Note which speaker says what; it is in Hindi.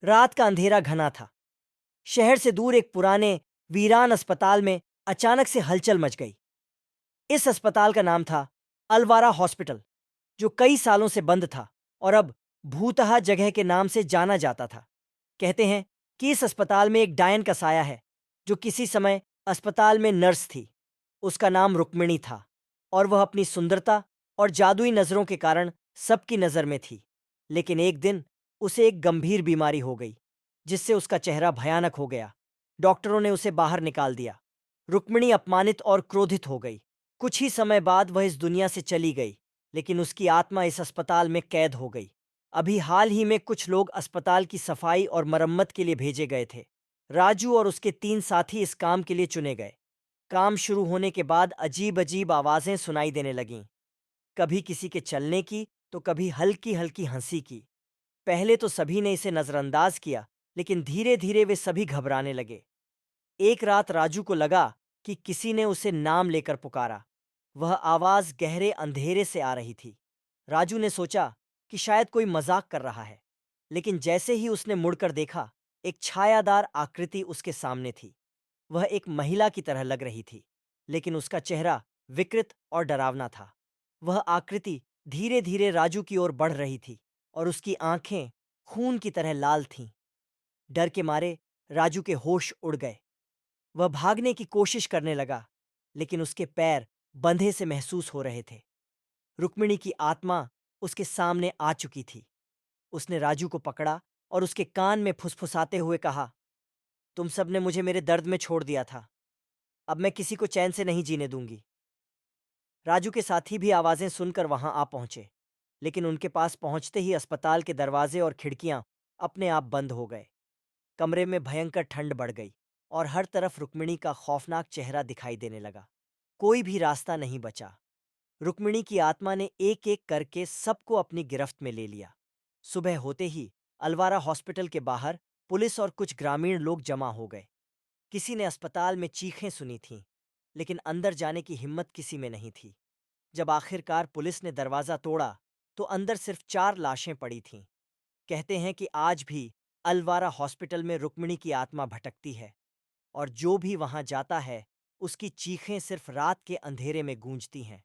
Speaker 1: रात का अंधेरा घना था। शहर से दूर एक पुराने वीरान अस्पताल में अचानक से हलचल मच गई। इस अस्पताल का नाम था अलवारा हॉस्पिटल, जो कई सालों से बंद था और अब भूतहा जगह के नाम से जाना जाता था। कहते हैं कि इस अस्पताल में एक डायन का साया है, जो किसी समय अस्पताल में नर्स थी। उसका नाम रुक्मिणी था और वह अपनी सुंदरता और जादुई नज़रों के कारण सबकी नज़र में थी। लेकिन एक दिन उसे एक गंभीर बीमारी हो गई, जिससे उसका चेहरा भयानक हो गया। डॉक्टरों ने उसे बाहर निकाल दिया। रुक्मिणी अपमानित और क्रोधित हो गई। कुछ ही समय बाद वह इस दुनिया से चली गई, लेकिन उसकी आत्मा इस अस्पताल में कैद हो गई। अभी हाल ही में कुछ लोग अस्पताल की सफाई और मरम्मत के लिए भेजे गए थे। राजू और उसके 3 साथी इस काम के लिए चुने गए। काम शुरू होने के बाद अजीब अजीब आवाजें सुनाई देने लगीं, कभी किसी के चलने की तो कभी हल्की हल्की हंसी की। पहले तो सभी ने इसे नजरअंदाज किया, लेकिन धीरे धीरे वे सभी घबराने लगे। एक रात राजू को लगा कि किसी ने उसे नाम लेकर पुकारा। वह आवाज गहरे अंधेरे से आ रही थी। राजू ने सोचा कि शायद कोई मजाक कर रहा है, लेकिन जैसे ही उसने मुड़कर देखा, एक छायादार आकृति उसके सामने थी। वह एक महिला की तरह लग रही थी, लेकिन उसका चेहरा विकृत और डरावना था। वह आकृति धीरे धीरे राजू की ओर बढ़ रही थी और उसकी आंखें खून की तरह लाल थीं। डर के मारे राजू के होश उड़ गए। वह भागने की कोशिश करने लगा, लेकिन उसके पैर बंधे से महसूस हो रहे थे। रुक्मिणी की आत्मा उसके सामने आ चुकी थी। उसने राजू को पकड़ा और उसके कान में फुसफुसाते हुए कहा, तुम सब ने मुझे मेरे दर्द में छोड़ दिया था। अब मैं किसी को चैन से नहीं जीने दूंगी। राजू के साथी भी आवाजें सुनकर वहां आ पहुंचे, लेकिन उनके पास पहुंचते ही अस्पताल के दरवाजे और खिड़कियां अपने आप बंद हो गए। कमरे में भयंकर ठंड बढ़ गई और हर तरफ रुक्मिणी का खौफनाक चेहरा दिखाई देने लगा। कोई भी रास्ता नहीं बचा। रुक्मिणी की आत्मा ने एक एक करके सबको अपनी गिरफ्त में ले लिया। सुबह होते ही अलवारा हॉस्पिटल के बाहर पुलिस और कुछ ग्रामीण लोग जमा हो गए। किसी ने अस्पताल में चीखें सुनी थीं, लेकिन अंदर जाने की हिम्मत किसी में नहीं थी। जब आखिरकार पुलिस ने दरवाजा तोड़ा, तो अंदर सिर्फ 4 लाशें पड़ी थीं। कहते हैं कि आज भी अलवारा हॉस्पिटल में रुक्मिणी की आत्मा भटकती है, और जो भी वहां जाता है, उसकी चीखें सिर्फ रात के अंधेरे में गूंजती हैं।